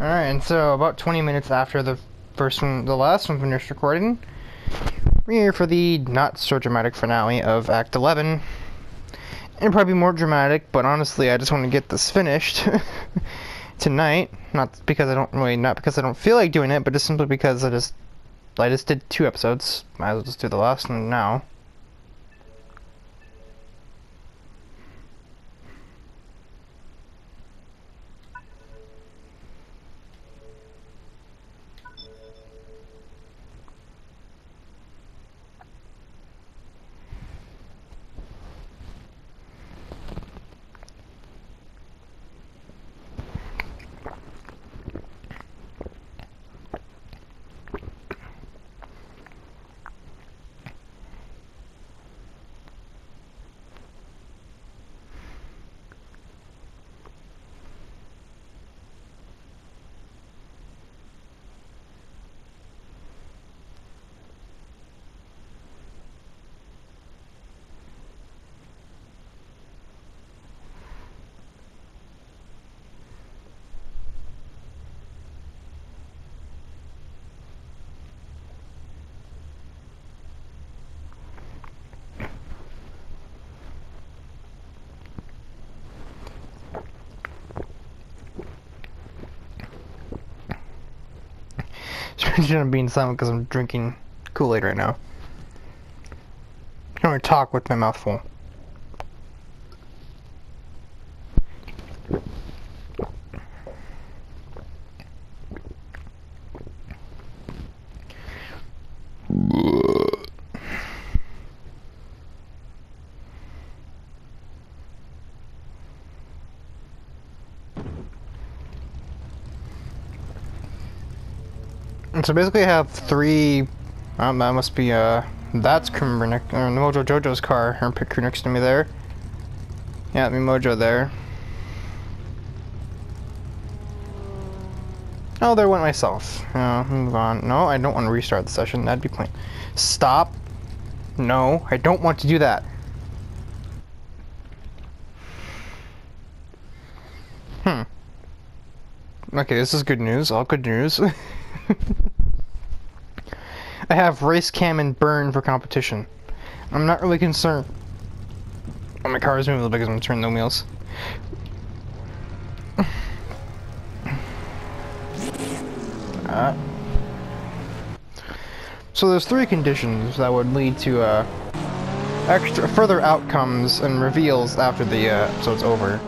Alright, and so about 20 minutes after the last one finished recording, we're here for the not so dramatic finale of Act 11. And probably more dramatic, but honestly, I just want to get this finished tonight. Not because I don't feel like doing it, but just simply because I just did 2 episodes. Might as well just do the last one now. I'm being silent because I'm drinking Kool-Aid right now. I don't want to talk with my mouth full. And so basically I have 3, that must be, that's Crew next, Mojo Jojo's car, her crew next to me there. Yeah, me Mojo there. Oh, there went myself. Move on. No, I don't want to restart the session, that'd be plain. Stop. No, I don't want to do that. Okay, this is good news, all good news. I have race cam and burn for competition. I'm not really concerned. Oh, my car is moving a little bit because I'm going to turn the wheels. So there's 3 conditions that would lead to further outcomes and reveals after the episode's over.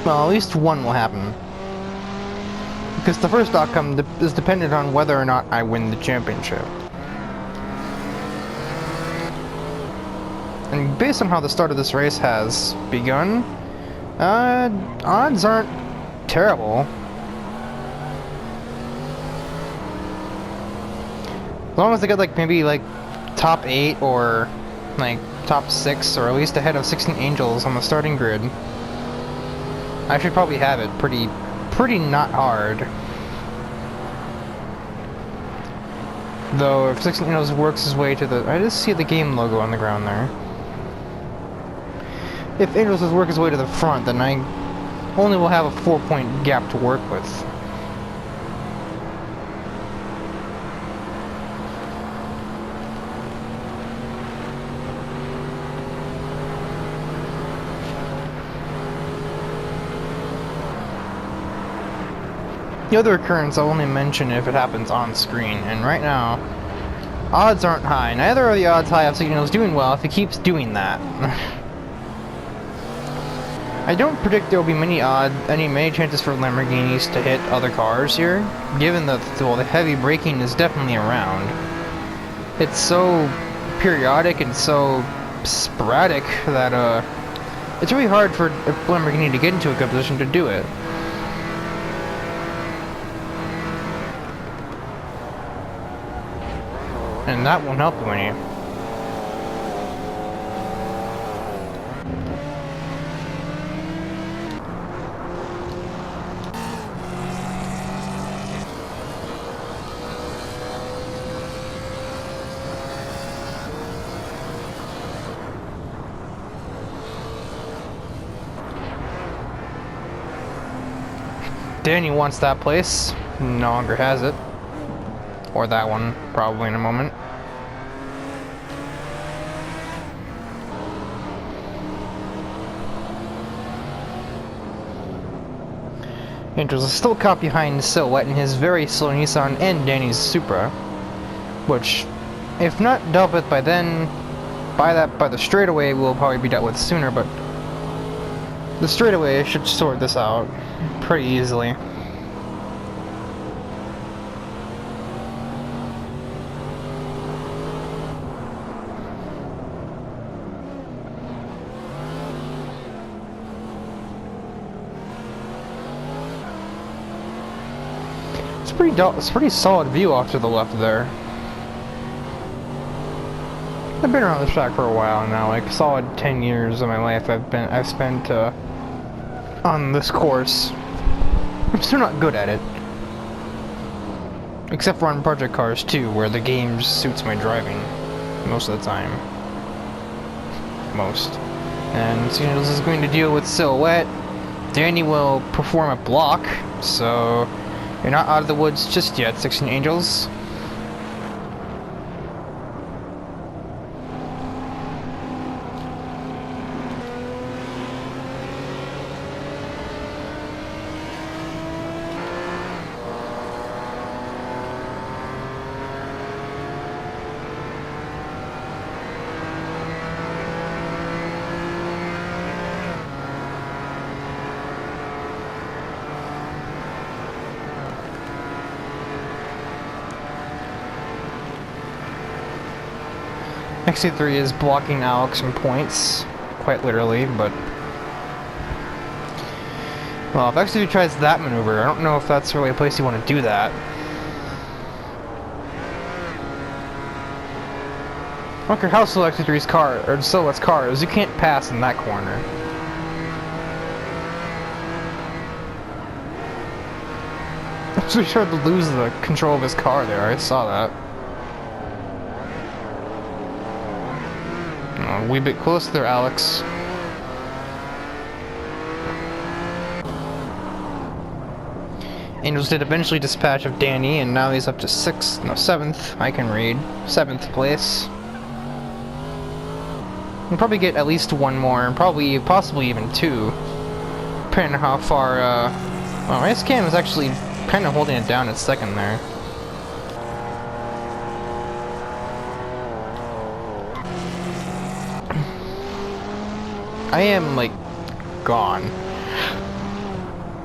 Well, at least one will happen. Because the first outcome is dependent on whether or not I win the championship. And based on how the start of this race has begun, odds aren't terrible. As long as I get maybe top 8 or top 6 or at least ahead of 16 Angels on the starting grid. I should probably have it pretty not hard. Though if 16 Angels works his way to the... I just see the game logo on the ground there. If Angels does work his way to the front, then I only will have a 4-point gap to work with. The other occurrence I'll only mention if it happens on screen, and right now, odds aren't high. Neither are the odds high of Signal's doing well if he keeps doing that. I don't predict there will be many chances for Lamborghinis to hit other cars here, given that the heavy braking is definitely around. It's so periodic and so sporadic that it's really hard for a Lamborghini to get into a good position to do it. And that won't help you any. Danny wants that place. No longer has it. Or that one, probably in a moment. Angels is still caught behind Silhouette in his very slow Nissan and Danny's Supra, which, if not dealt with by then, by the straightaway will probably be dealt with sooner, but the straightaway should sort this out pretty easily. It's pretty solid view off to the left there. I've been around this track for a while now, like solid 10 years of my life I've spent on this course. I'm still not good at it. Except for on Project Cars 2, where the game just suits my driving most of the time. And so, this is going to deal with Silhouette. Danny will perform a block, so you're not out of the woods just yet, 16 Angels. XC3 is blocking Alex from points, quite literally, but well, if XC3 tries that maneuver, I don't know if that's really a place you want to do that. I don't care how slow XC3's car, or Silhouette's car is, you can't pass in that corner. Actually tried to lose the control of his car there, I saw that. A wee bit close there, Alex. Angels did eventually dispatch of Danny, and now he's up to 7th, I can read. 7th place. We'll probably get at least one more, and possibly even two. Depending on how far, well, Ice Cam is actually kind of holding it down at 2nd there. I am, like, gone.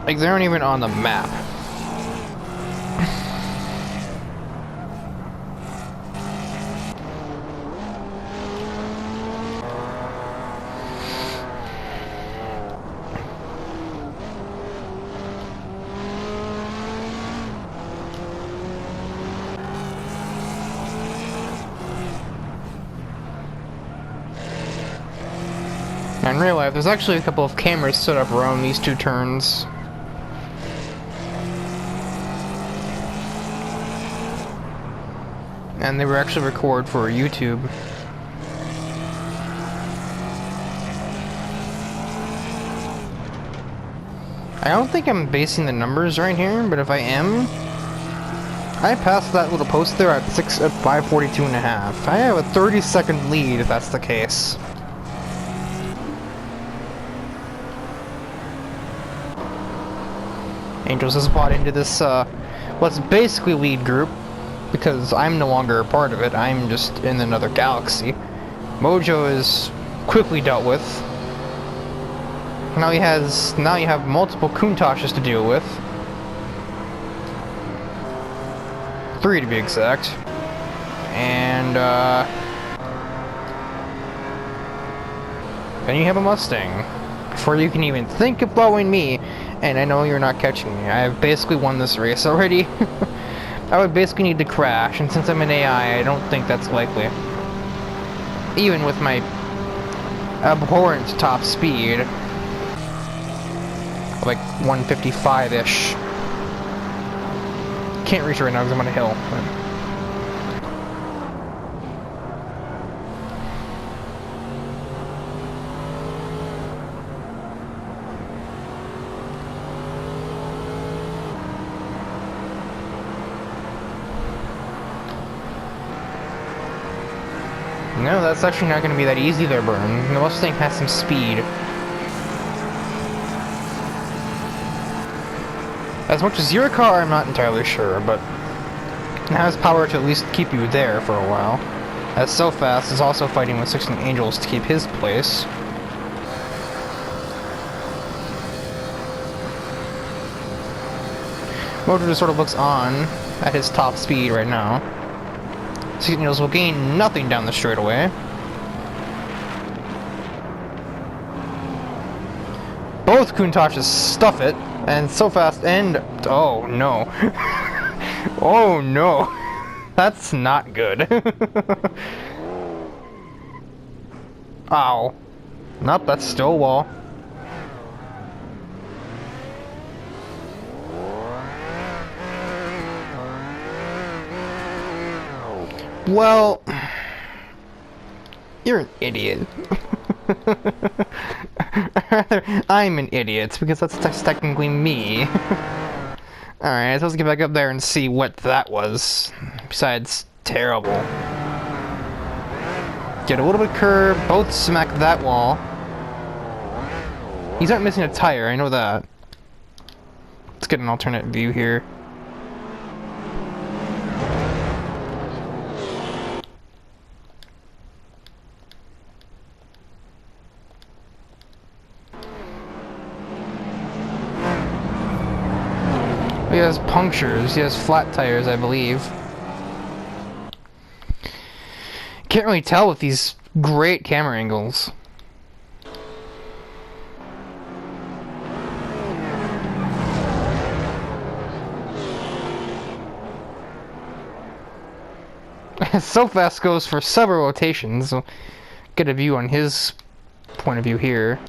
Like, they aren't even on the map. In real life, there's actually a couple of cameras set up around these two turns. And they were actually recorded for YouTube. I don't think I'm basing the numbers right here, but if I am, I passed that little post there at 5:42 and a half. I have a 30-second lead if that's the case. Angels has bought into this, what's basically lead group, because I'm no longer a part of it, I'm just in another galaxy. Mojo is quickly dealt with. Now you have multiple Countachs to deal with. 3 to be exact. And, then you have a Mustang. Before you can even think of blowing me, and I know you're not catching me. I have basically won this race already. I would basically need to crash, and since I'm an AI, I don't think that's likely. Even with my abhorrent top speed. Like 155-ish. Can't reach it right now because I'm on a hill. But No, that's actually not going to be that easy there, Burn. The Mustang has some speed. As much as your car, I'm not entirely sure, but it has power to at least keep you there for a while. As So Fast is also fighting with 16 Angels to keep his place. Mojo just sort of looks on at his top speed right now. 16 Angels will gain nothing down the straightaway. Both Countaches stuff it, and So Fast and... oh no. Oh no. That's not good. Ow. Nope, that's still a wall. Well... you're an idiot. I'm an idiot, because that's technically me. Alright, so let's get back up there and see what that was. Besides, terrible. Get a little bit curve, both smack that wall. He's not missing a tire, I know that. Let's get an alternate view here. He has punctures, he has flat tires, I believe. Can't really tell with these great camera angles. So Fast goes for several rotations, so get a view on his point of view here.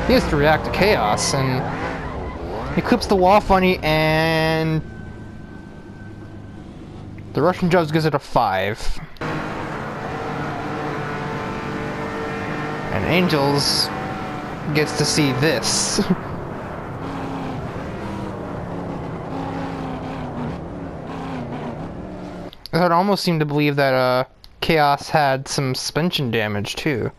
He has to react to chaos, and he clips the wall funny, and the Russian judge gives it a 5. And Angels gets to see this. I'd almost seem to believe that Chaos had some suspension damage too.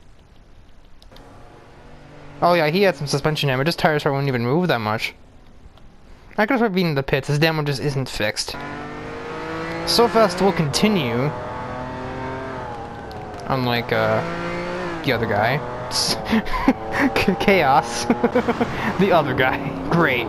Oh yeah, he had some suspension damage. His tires wouldn't even move that much. I could start beating the pits. His damage just isn't fixed. So Fast will continue. Unlike the other guy. Chaos. The other guy. Great.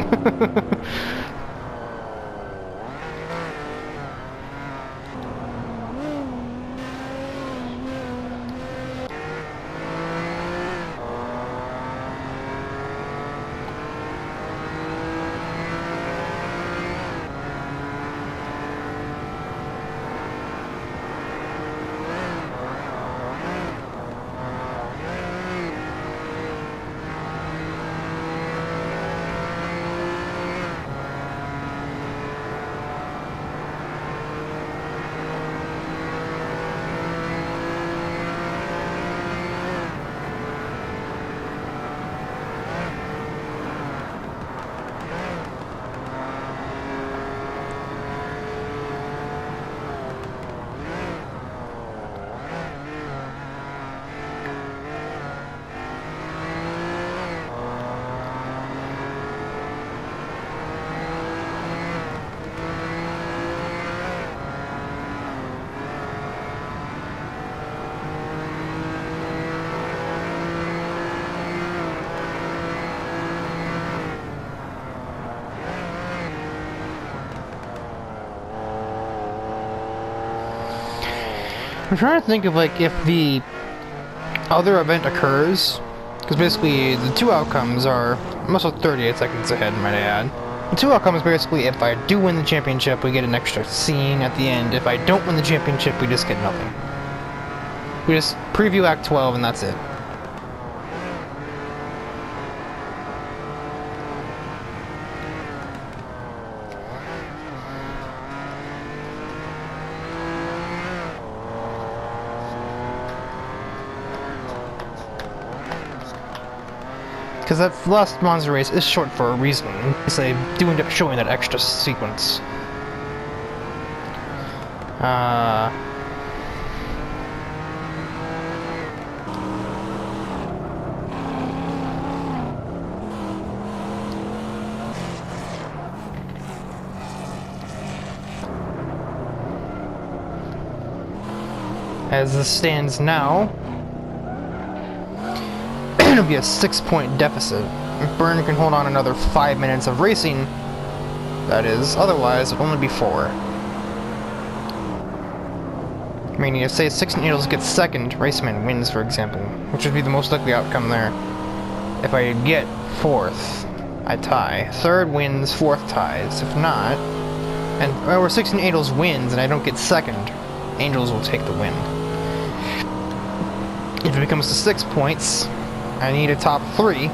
I'm trying to think of like if the other event occurs, because basically the two outcomes are, I'm also 38 seconds ahead, might I add. The two outcomes basically, if I do win the championship, we get an extra scene at the end. If I don't win the championship, we just get nothing. We just preview Act 12 and that's it. Because that last Monster race is short for a reason, so they do end up showing that extra sequence. Uh... As this stands now, it'll be a 6-point deficit. If Byrne can hold on another 5 minutes of racing, that is. Otherwise, it'll only be 4. Meaning, if say 6 Needles gets second, Raceman wins, for example, which would be the most likely outcome there. If I get 4th, I tie. 3rd wins, 4th ties. If not, and or 16 Angels wins and I don't get 2nd, Angels will take the win. If it becomes to 6 points, I need a top 3,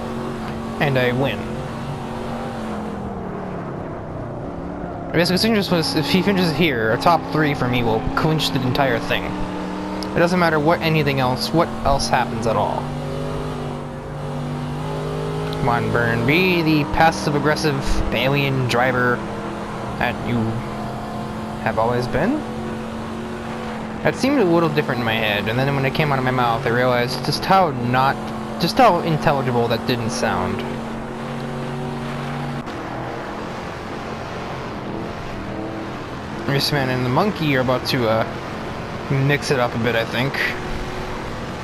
and I win. Basically, if he finishes here, a top 3 for me will clinch the entire thing. It doesn't matter what else happens at all. Come on, Byrne, be the passive-aggressive alien driver that you have always been? That seemed a little different in my head, and then when it came out of my mouth, I realized just how intelligible that didn't sound. Raceman and the monkey are about to mix it up a bit, I think.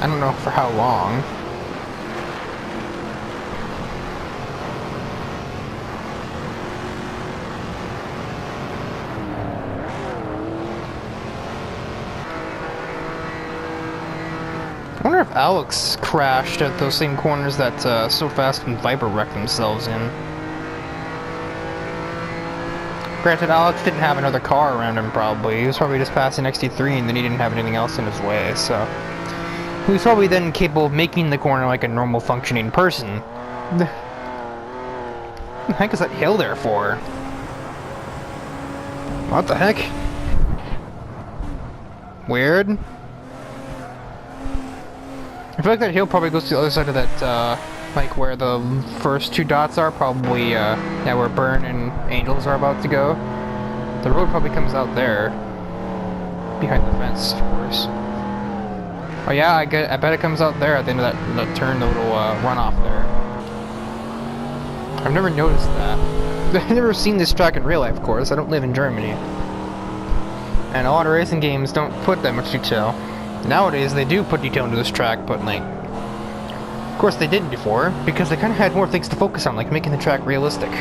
I don't know for how long. I wonder if Alex crashed at those same corners that So Fast and Viper wrecked themselves in. Granted, Alex didn't have another car around him, probably. He was probably just passing XT3 and then he didn't have anything else in his way, so... He was probably then capable of making the corner like a normal functioning person. What the heck is that hill there for? What the heck? Weird. I feel like that hill probably goes to the other side of that, like where the first 2 dots are, probably, yeah, where Byrne and Angels are about to go. The road probably comes out there. Behind the fence, of course. Oh yeah, I bet it comes out there at the end of that turn, the little, runoff there. I've never noticed that. I've never seen this track in real life, of course. I don't live in Germany. And a lot of racing games don't put that much detail. Nowadays, they do put detail into this track, but, like... Of course, they didn't before, because they kind of had more things to focus on, like making the track realistic.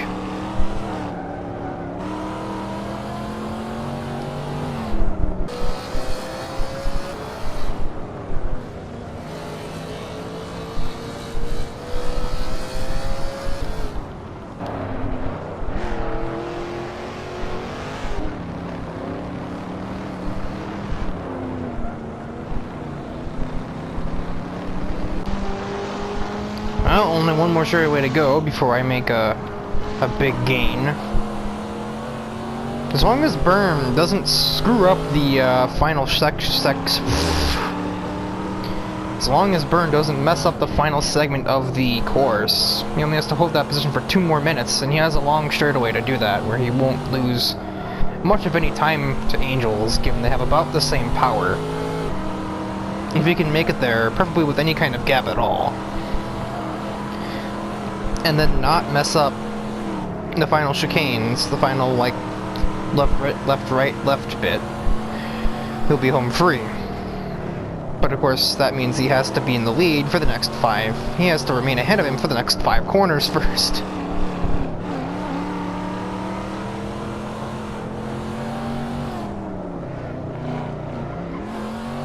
Well, only one more sure way to go before I make a big gain. As long as Byrne doesn't screw up the final as long as Byrne doesn't mess up the final segment of the course, he only has to hold that position for 2 more minutes, and he has a long straightaway to do that, where he won't lose much of any time to Angels, given they have about the same power. If he can make it there, preferably with any kind of gap at all. And then not mess up the final chicanes, the final, like, left, right, left bit. He'll be home free. But of course, that means he has to be in the lead for the next 5. He has to remain ahead of him for the next 5 corners first.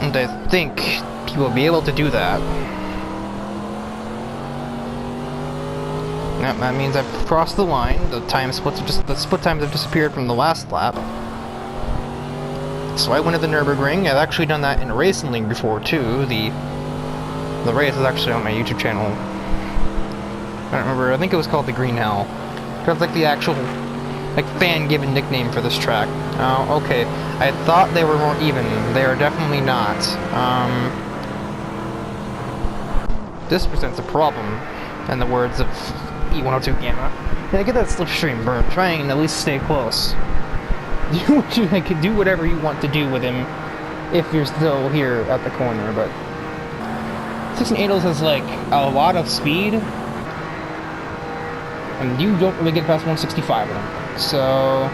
And I think he will be able to do that. Yep, that means I've crossed the line. The split times have disappeared from the last lap. So I went to the Nürburgring. I've actually done that in a racing league before too. The race is actually on my YouTube channel. I don't remember. I think it was called the Green Hell. That's like the actual, like, fan-given nickname for this track. Oh, okay. I thought they were more even. They are definitely not. This presents a problem, in the words of E102 Gamma. Yeah, get that slipstream, Byrne. Try and at least stay close. do what you like, do whatever you want to do with him if you're still here at the corner. But 16 Angels has like a lot of speed, and you don't really get past 165 with him. So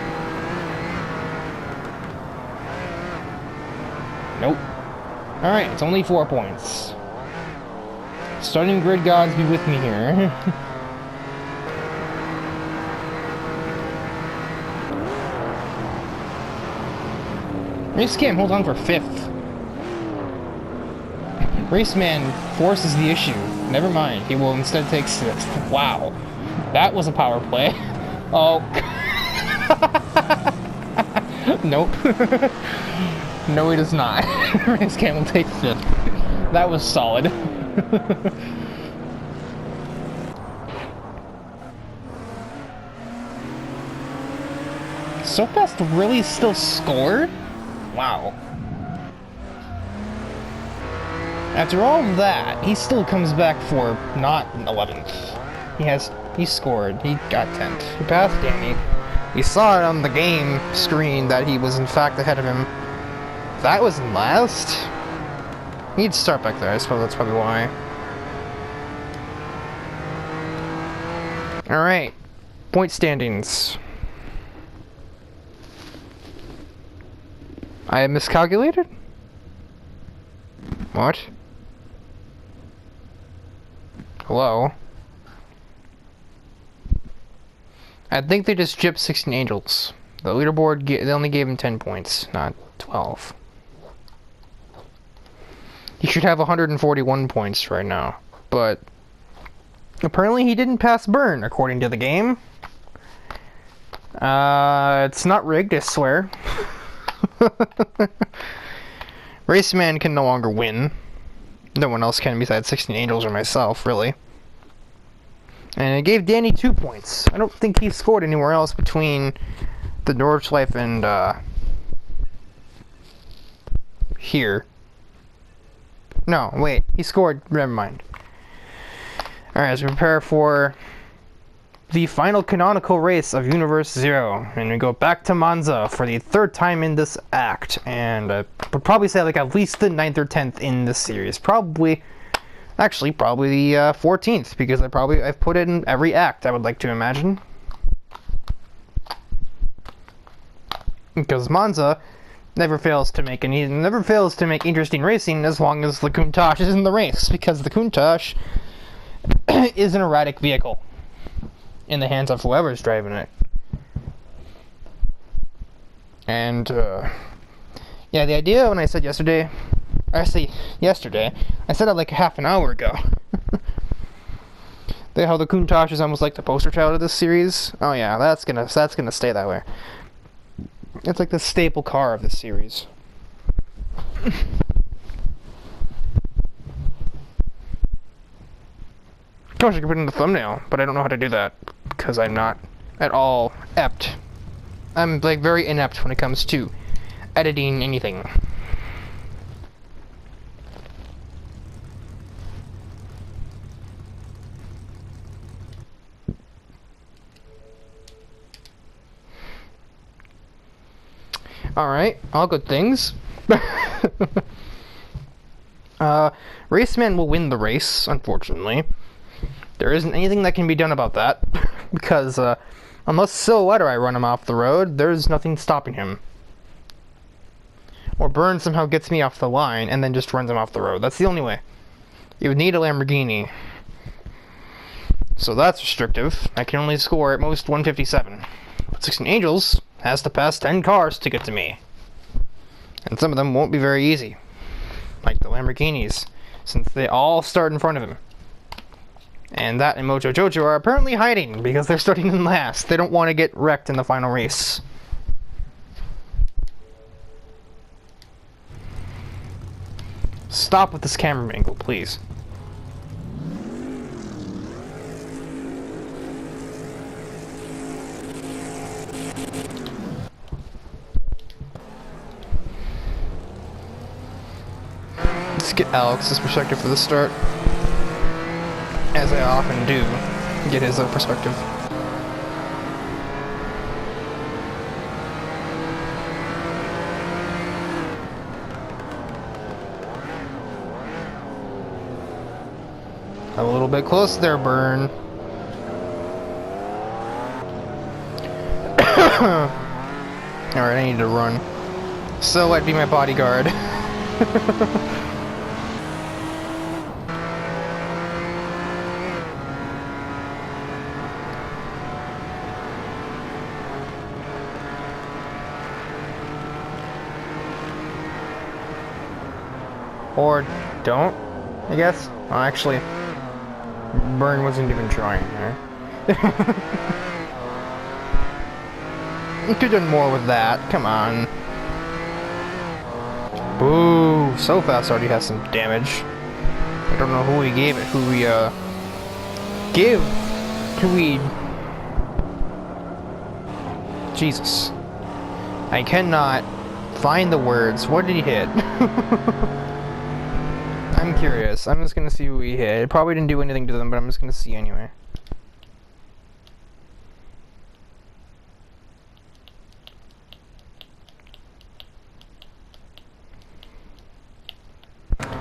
nope. All right, it's only 4 points. Starting grid gods be with me here. Race Cam holds on for 5th. Raceman forces the issue. Never mind, he will instead take 6th. Wow. That was a power play. Oh. Nope. No, he does not. Race Cam will take 5th. That was solid. So fast really still scored? Wow. After all that, he still comes back for not 11th. He scored. He got 10th. He passed Danny. He saw it on the game screen that he was in fact ahead of him. That was in last? He'd start back there. I suppose that's probably why. Alright. Point standings. I miscalculated? What? Hello? I think they just gypped 16 Angels. The leaderboard, they only gave him 10 points, not 12. He should have 141 points right now, but apparently he didn't pass Burn, according to the game. It's not rigged, I swear. Raceman can no longer win. No one else can besides 16 Angels or myself, really. And it gave Danny 2 points. I don't think he scored anywhere else between the Nordschleife and, here. No, wait. He scored. Never mind. Alright, as we prepare for the final canonical race of Universe 0. And we go back to Monza for the 3rd time in this act. And I would probably say like at least the 9th or 10th in this series. Probably the 14th, because I've put it in every act, I would like to imagine. Because Monza never fails to make interesting racing as long as the Countach is in the race, because the Countach is an erratic vehicle in the hands of whoever's driving it. And yeah, the idea when I said yesterday, I said it like half an hour ago. How the Countach is almost like the poster child of this series. Oh yeah, that's gonna stay that way. It's like the staple car of this series. Gosh, I could put it in the thumbnail, but I don't know how to do that because I'm not at all apt. I'm like very inept when it comes to editing anything. Alright, all good things. Raceman will win the race, unfortunately. There isn't anything that can be done about that, because unless Silhouette or I run him off the road, there's nothing stopping him. Or Burn somehow gets me off the line and then just runs him off the road. That's the only way. You would need a Lamborghini. So that's restrictive. I can only score at most 157. But 16 Angels has to pass 10 cars to get to me. And some of them won't be very easy. Like the Lamborghinis, since they all start in front of him. And that and Mojo Jojo are apparently hiding because they're starting in last. They don't want to get wrecked in the final race. Stop with this camera angle, please. Let's get Alex's perspective for the start. As I often do, get his perspective. A little bit close there, Burn. Alright, I need to run. So I'd be my bodyguard. Or don't, I guess. Oh, actually, Burn wasn't even trying there. You could have done more with that. Come on. Boo! So fast already has some damage. I don't know who he gave it. Who he gave? Who he? Jesus! I cannot find the words. What did he hit? I'm curious. I'm just gonna see who he hit. It probably didn't do anything to them, but I'm just gonna see anyway.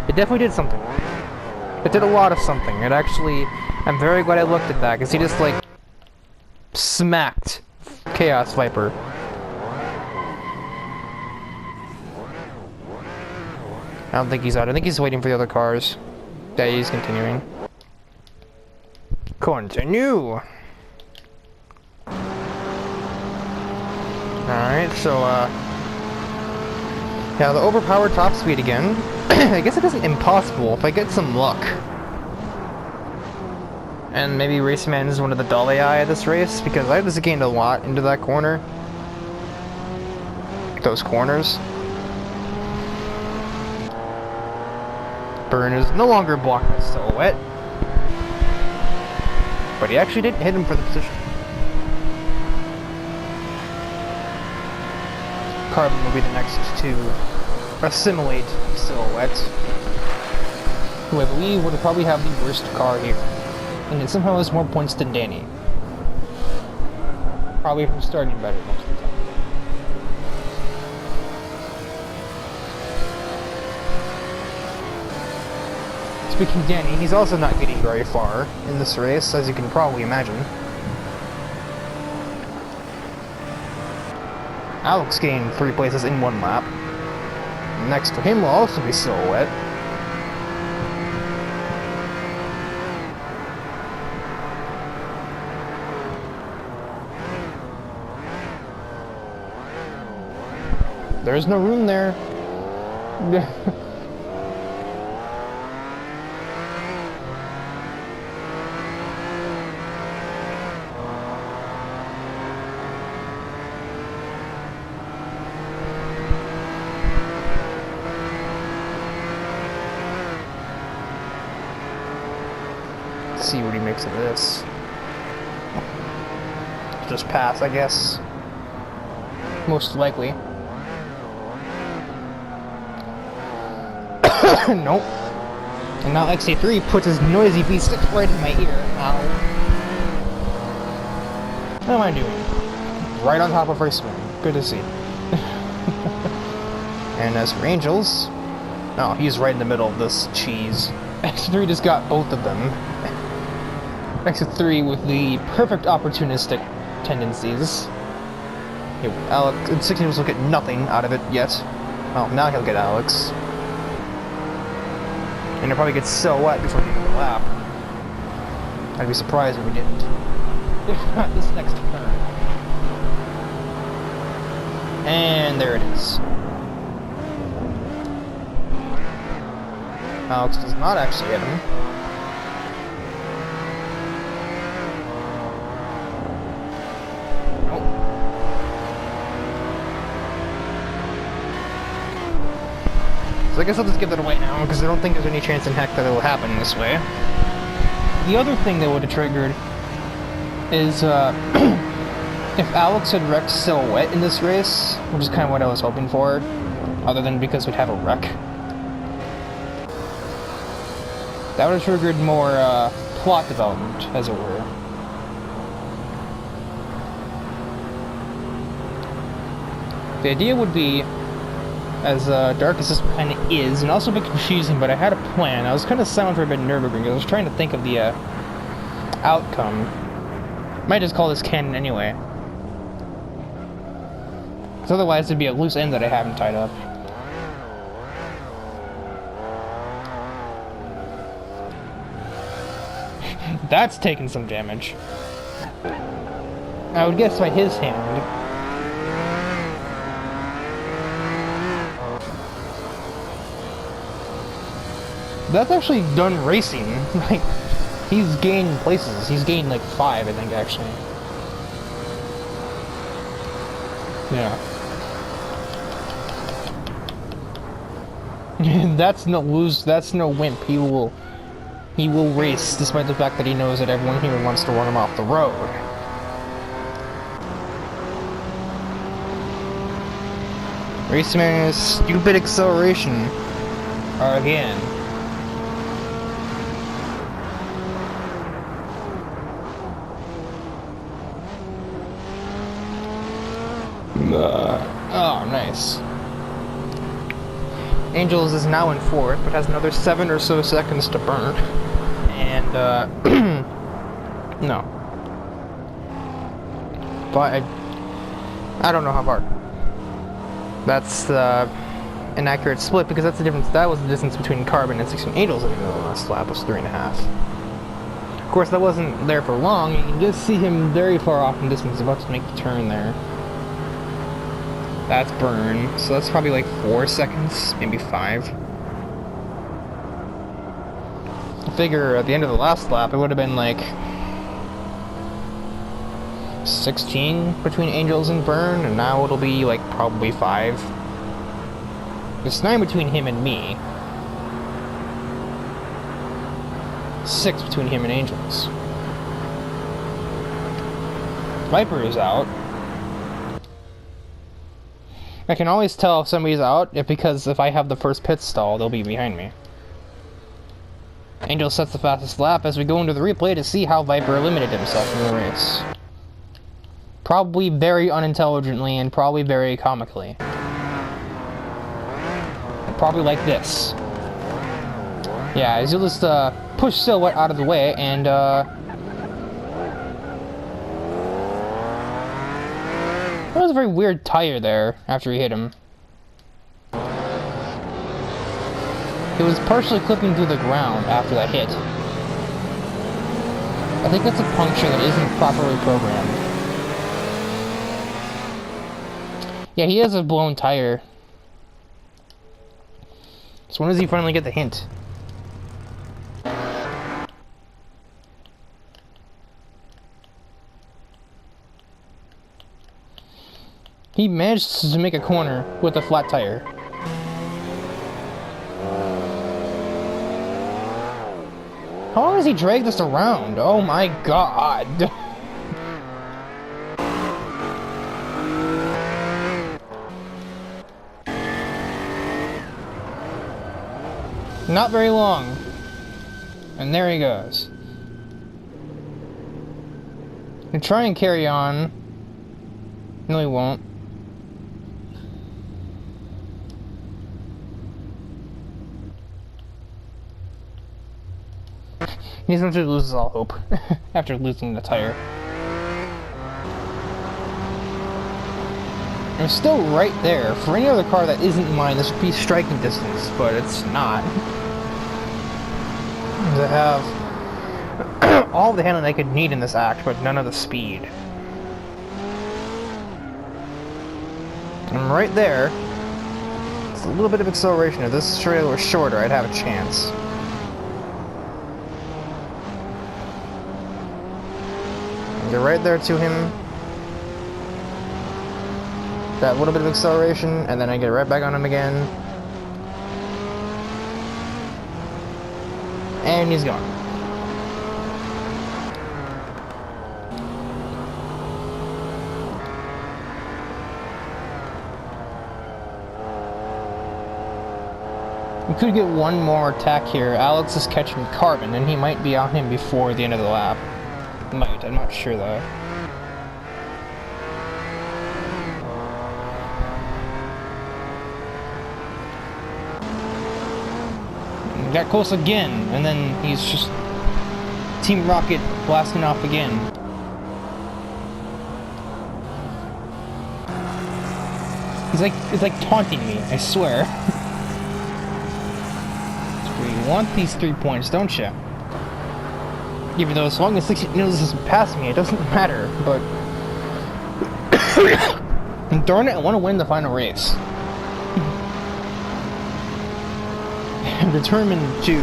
It definitely did something. It did a lot of something. It actually... I'm very glad I looked at that, because he just, like, smacked Chaos Viper. I don't think he's out. I think he's waiting for the other cars. Yeah, he's continuing. Continue! Alright, so, yeah, the overpowered top speed again. I guess it isn't impossible if I get some luck. And maybe Raceman is one of the dull AI of this race, because I just gained a lot into that corner. Those corners. Burn is no longer blocked by Silhouette. But he actually didn't hit him for the position. Carbon will be the next to assimilate Silhouette, who I believe would probably have the worst car here. And it somehow has more points than Danny. Probably from starting better most of the time. Speaking of Danny, he's also not getting very far in this race, as you can probably imagine. Alex gained 3 places in 1 lap. Next to him will also be Silhouette. There's no room there. Let's see what he makes of this. Just pass, I guess. Most likely. Nope. And now XA3 puts his noisy V6 right in my ear. Ow. What am I doing? Right on top of Raceman. Good to see. And as for Angels... Oh, he's right in the middle of this cheese. X3 just got both of them. X3 with the perfect opportunistic tendencies. Alex and 16 will get nothing out of it yet. Well, now he'll get Alex. And he'll probably get Silhouette before the end of the lap. I'd be surprised if we didn't. If not this next turn. And there it is. Alex does not actually hit him. Nope. So I guess I'll just give that away now, because I don't think there's any chance in heck that it will happen this way. The other thing that would have triggered is, if Alex had wrecked Silhouette in this race, which is kind of what I was hoping for, other than because we'd have a wreck. That would have triggered more, plot development, as it were. The idea would be, as dark as this kind of is, and also a bit confusing, but I had a plan. I was kind of silent for a bit Nürburgring, because I was trying to think of the outcome. Might just call this canon anyway. Because otherwise it'd be a loose end that I haven't tied up. That's taken some damage. I would guess by his hand. That's actually done racing. Like, he's gained places. He's gained like 5, I think, actually. Yeah. That's no wimp. He will race despite the fact that he knows that everyone here wants to run him off the road. Raceman is stupid acceleration. Again. Oh, nice. Angels is now in 4th, but has another 7 or so seconds to burn. And, no. But, I don't know how far. That's the inaccurate split, because that's the difference. That was the distance between Carbon and 16 Angels in the last lap, was 3.5. Of course, that wasn't there for long. You can just see him very far off in distance, about to make the turn there. That's burn, so that's probably like 4 seconds, maybe 5. I figure at the end of the last lap, it would have been like 16 between Angels and burn, and now it'll be like probably 5. It's 9 between him and me. 6 between him and Angels. Viper is out. I can always tell if somebody's out, because if I have the first pit stall, they'll be behind me. Angel sets the fastest lap as we go into the replay to see how Viper eliminated himself in the race. Probably very unintelligently and probably very comically. Probably like this. Yeah, he'll just push Silhouette out of the way and that was a very weird tire there after he hit him. It was partially clipping through the ground after that hit. I think that's a puncture that isn't properly programmed. Yeah, he has a blown tire. So when does he finally get the hint? He managed to make a corner with a flat tire. How long has he dragged this around? Oh my god. Not very long. And there he goes. He'll try and carry on. No, he won't. He essentially loses all hope after losing the tire. I'm still right there. For any other car that isn't mine, this would be striking distance, but it's not. They have all the handling they could need in this act, but none of the speed. I'm right there. It's a little bit of acceleration. If this trailer was shorter, I'd have a chance. Get right there to him. That little bit of acceleration, and then I get right back on him again. And he's gone. We could get one more attack here. Alex is catching Carbon, and he might be on him before the end of the lap. Might, I'm not sure though. got close again, and then he's just Team Rocket blasting off again. He's like taunting me, I swear. You want these 3 points, don't you? Even though as long as 60 Needles doesn't pass me, it doesn't matter, but... and darn it, I want to win the final race. I'm determined to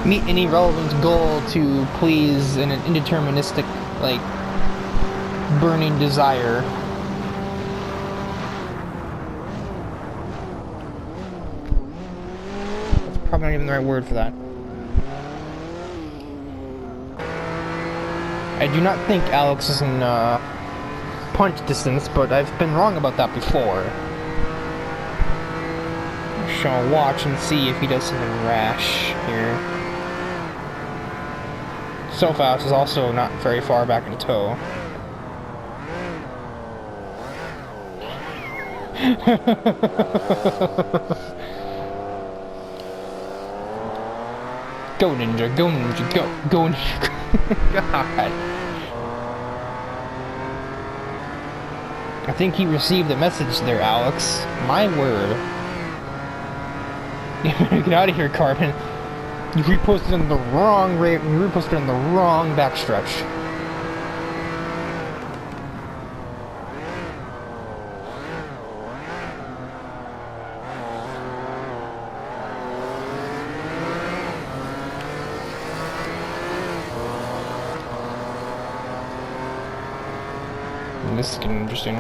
meet any relevant goal to please an indeterministic, like, burning desire. That's probably not even the right word for that. I do not think Alex is in punch distance, but I've been wrong about that before. I shall watch and see if he does something rash here. So fast is also not very far back in tow. Go Ninja, go Ninja, go Ninja. God. I think he received the message there, Alex. My word. Get out of here, Carbon. You reposted on the wrong rate. You reposted on the wrong backstretch. This is getting interesting.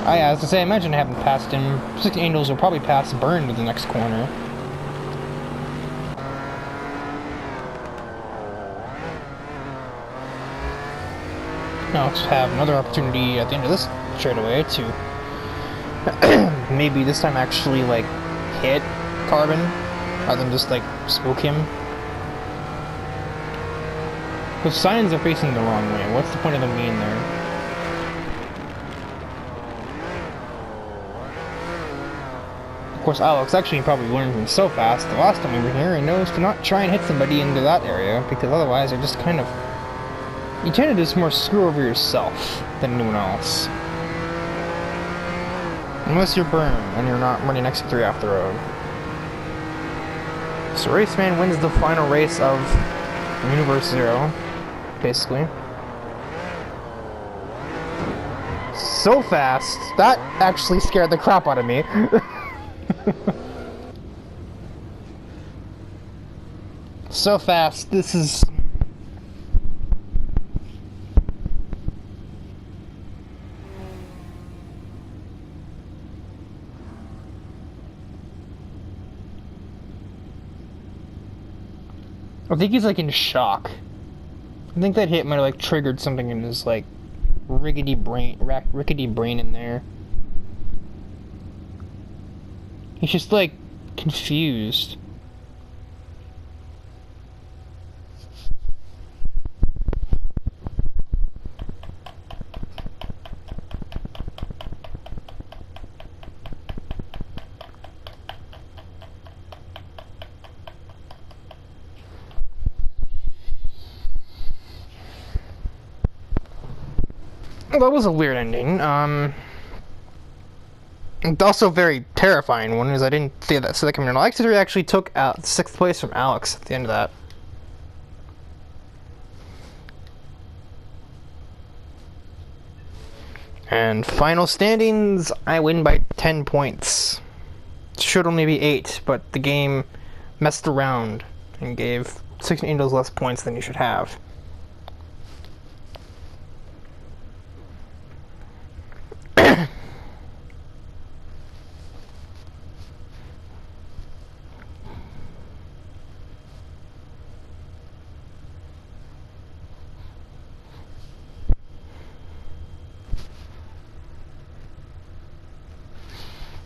Oh yeah, as I say, I imagine I haven't passed him. 6 Angels will probably pass Burn to the next corner. Now let's have another opportunity at the end of this straightaway to maybe this time actually like hit Carbon rather than just like spook him. Because signs are facing the wrong way. What's the point of them being there? Of course, Alex actually probably learned from so fast the last time we were here and knows to not try and hit somebody into that area, because otherwise they're just kind of... You tend to just more screw over yourself than anyone else. Unless you're Burn and you're not running next to 3 off the road. So Raceman wins the final race of Universe Zero, basically. So fast, that actually scared the crap out of me. So fast, this is... I think he's like in shock. I think that hit might have like triggered something in his like rickety brain in there. He's just like confused. Well, that was a weird ending. It's also a very terrifying one, because I didn't see that coming in. Alex actually took out 6th place from Alex at the end of that. And final standings, I win by 10 points. Should only be 8, but the game messed around and gave 6 Angels less points than you should have.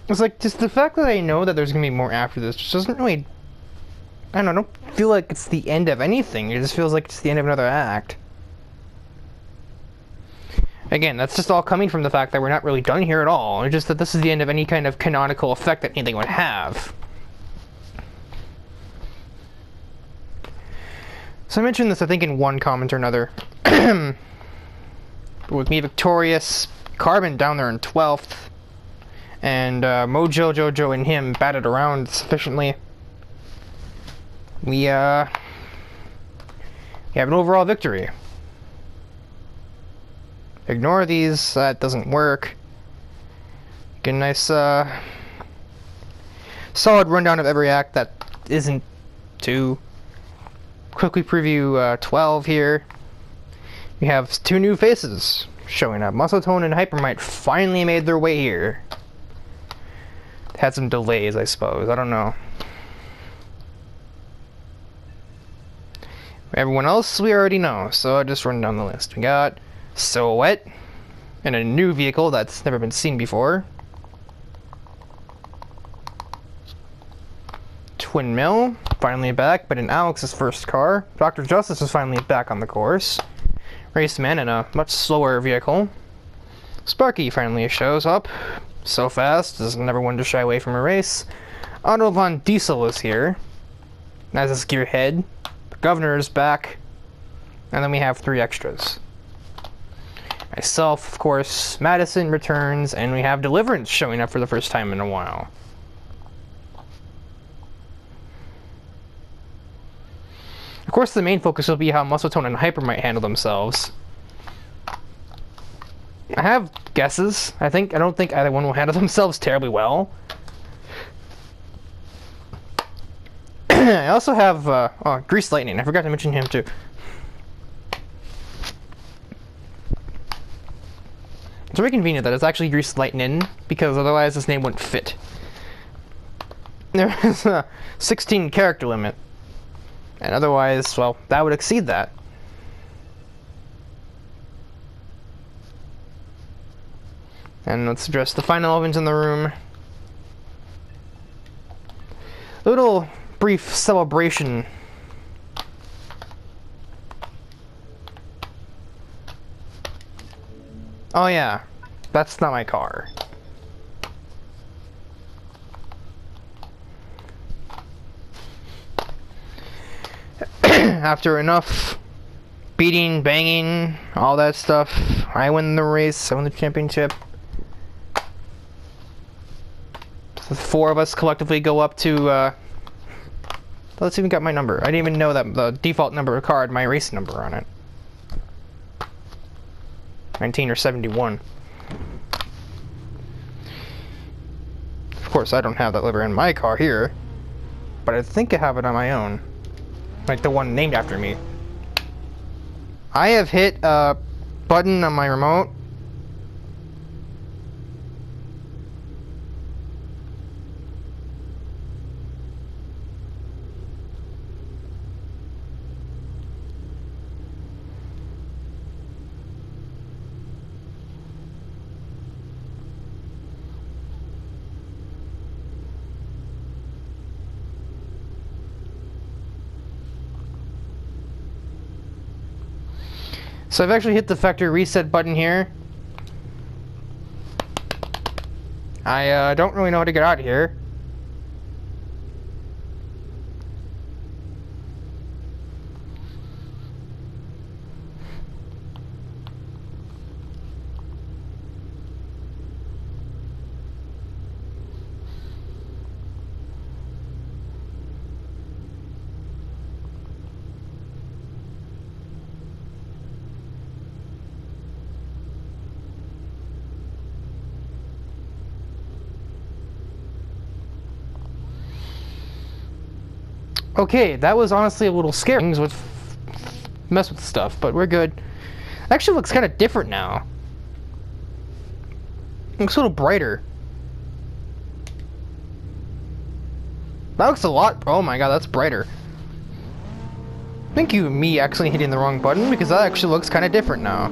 It's like, just the fact that I know that there's gonna be more after this just doesn't really... I don't feel like it's the end of anything. It just feels like it's the end of another act. Again, that's just all coming from the fact that we're not really done here at all. It's just that this is the end of any kind of canonical effect that anything would have. So I mentioned this, I think, in one comment or another. With me victorious, Carbon down there in 12th, and Mojo, Jojo, and him batted around sufficiently. We have an overall victory. Ignore these, that doesn't work. Get a nice, solid rundown of every act that isn't too. Quickly preview 12 here. We have two new faces showing up. Muscle Tone and Hypermite finally made their way here. Had some delays, I suppose. I don't know. Everyone else we already know, so I'll just run down the list. We got Silhouette in a new vehicle that's never been seen before. Twin Mill, finally back, but in Alex's first car. Dr. Justice is finally back on the course. Raceman in a much slower vehicle. Sparky finally shows up. So fast, is never one to shy away from a race. Otto Von Diesel is here. As is Gearhead. The Governor is back. And then we have 3 extras. Myself, of course, Madison returns, and we have Deliverance showing up for the first time in a while. Of course, the main focus will be how Muscle Tone and Hyper might handle themselves. I have guesses. I don't think either one will handle themselves terribly well. I also have Grease Lightning. I forgot to mention him too. It's very convenient that it's actually Grease Lightning, because otherwise this name wouldn't fit. There is a 16 character limit. And otherwise, well, that would exceed that. And let's address the final elements in the room. A little brief celebration. Oh yeah, that's not my car. After enough beating, banging, all that stuff, I win the race, I win the championship. The 4 of us collectively go up to, let's even got my number. I didn't even know that the default number of car had my race number on it. 19 or 71. Of course, I don't have that lever in my car here, but I think I have it on my own. Like the one named after me. I have hit a button on my remote. So I've actually hit the factory reset button here. I don't really know how to get out of here. Okay, that was honestly a little scary. Things would mess with stuff, but we're good. Actually looks kind of different now. Looks a little brighter. That looks a lot. Oh my god, that's brighter. Thank you, me actually hitting the wrong button, because that actually looks kind of different now.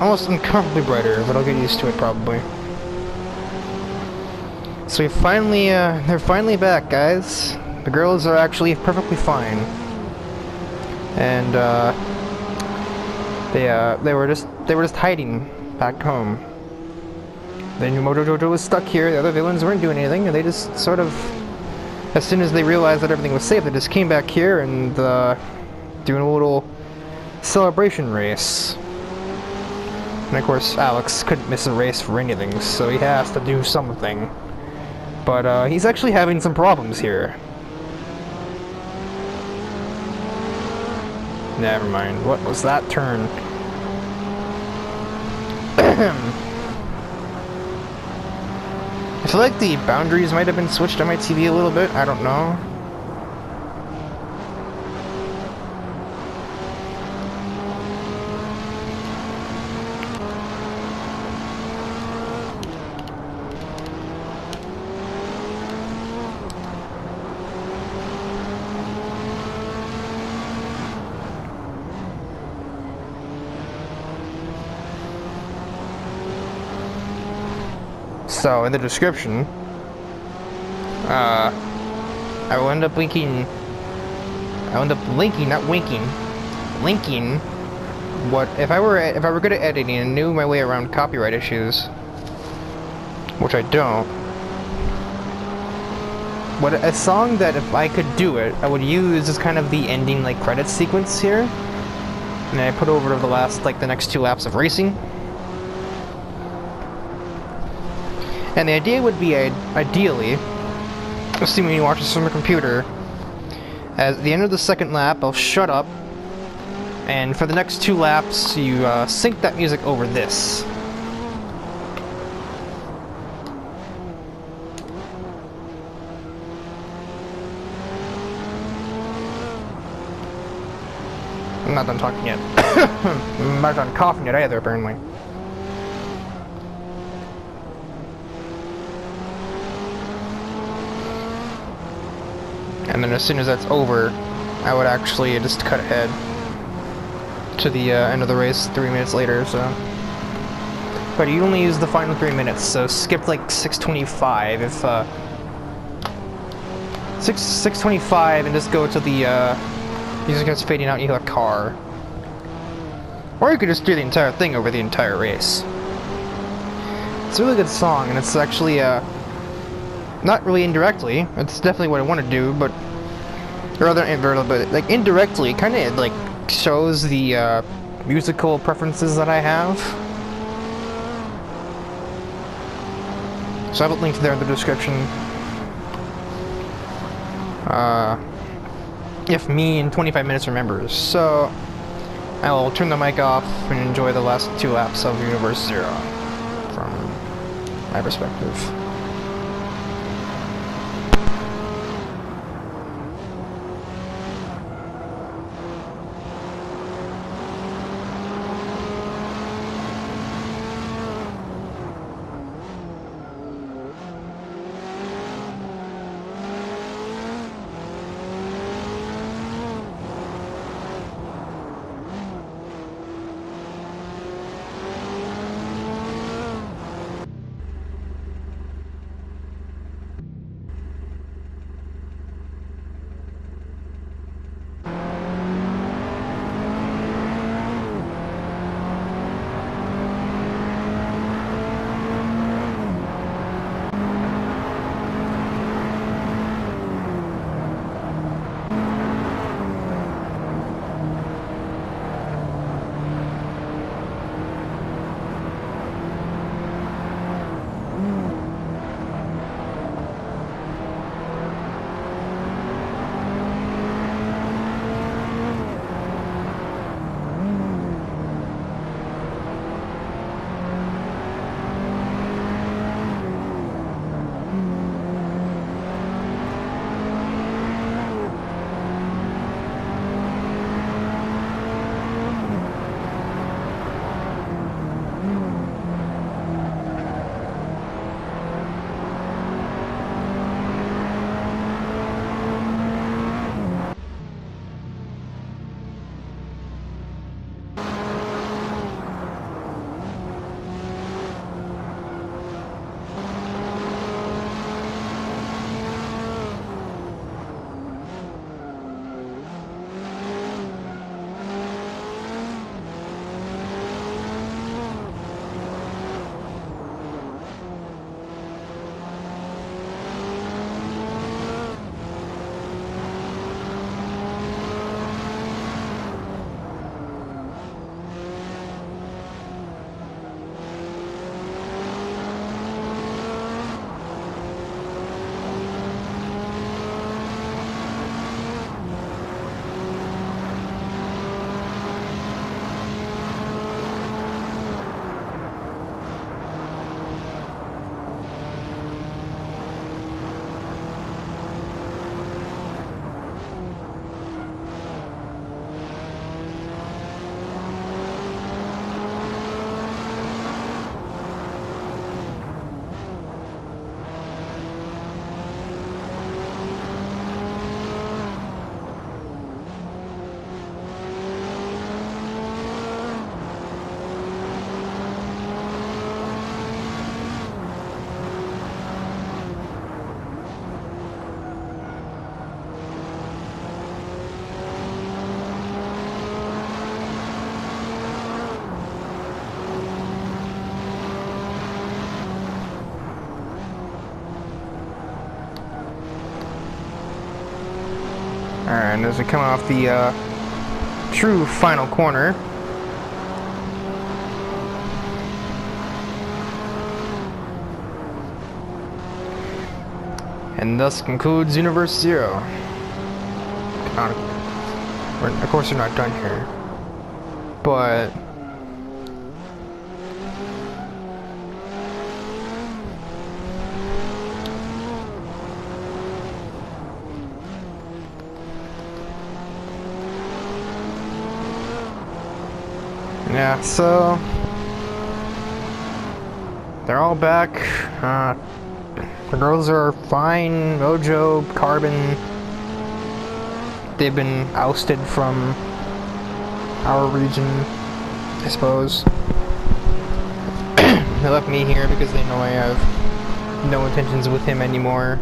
Almost uncomfortably brighter, but I'll get used to it probably. So we finally, they're finally back, guys. The girls are actually perfectly fine, and they were just hiding back home. Then Mojo Jojo was stuck here, the other villains weren't doing anything, and they just sort of, as soon as they realized that everything was safe, they just came back here and doing a little celebration race. And of course, Alex couldn't miss a race for anything, so he has to do something. But he's actually having some problems here. Never mind. What was that turn? I feel like the boundaries might have been switched on my TV a little bit. I don't know. So, in the description, I will end up linking, not winking, linking what, if I were good at editing and knew my way around copyright issues, which I don't, what a song that if I could do it, I would use as kind of the ending, like, credits sequence here, and I put over the last, like, the next 2 laps of racing. And the idea would be, ideally, assuming you watch this from a computer, at the end of the second lap, I'll shut up, and for the next 2 laps, you sync that music over this. I'm not done talking yet. I'm not done coughing yet either, apparently. And then as soon as that's over, I would actually just cut ahead to the end of the race 3 minutes later, so. But you only use the final 3 minutes, so skip like 6:25 if, 6:25 and just go to the, music gets fading out and you have a car. Or you could just do the entire thing over the entire race. It's a really good song, and it's actually, not really indirectly, it's definitely what I want to do, but rather but like indirectly, it kind of like shows the musical preferences that I have. So I have it linked there in the description. If me in 25 minutes remembers. So I will turn the mic off and enjoy the last 2 laps of Universe Zero from my perspective. Alright, and as we come off the true final corner, and thus concludes Universe 0. Of course we're not done here, but yeah, so they're all back. The girls are fine. Mojo, Carbon, they've been ousted from our region, I suppose. They left me here because they know I have no intentions with him anymore.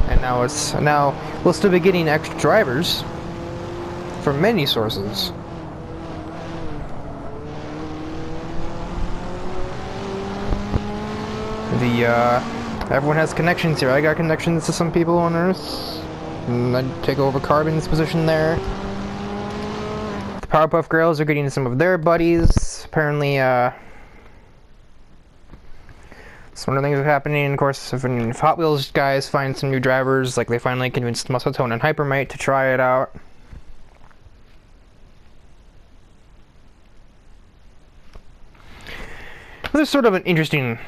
And now we'll still be getting extra drivers from many sources. Everyone has connections here. I got connections to some people on Earth. And I'd take over Carbon's position there. The Powerpuff Girls are getting some of their buddies. Apparently, some other things are happening. Of course, if Hot Wheels guys find some new drivers, like they finally convinced Muscletone and Hypermite to try it out. There's sort of an interesting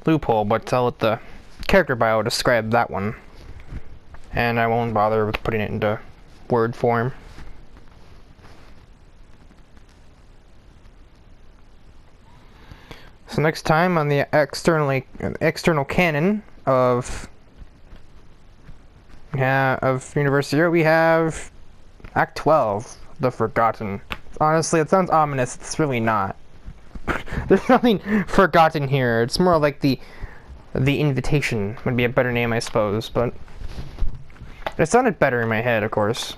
loophole, but I'll let the character bio describe that one. And I won't bother with putting it into word form. So next time on the external canon of Universe 0, we have Act 12, The Forgotten. Honestly, it sounds ominous. It's really not. There's nothing forgotten here. It's more like the Invitation would be a better name, I suppose, but it sounded better in my head, of course.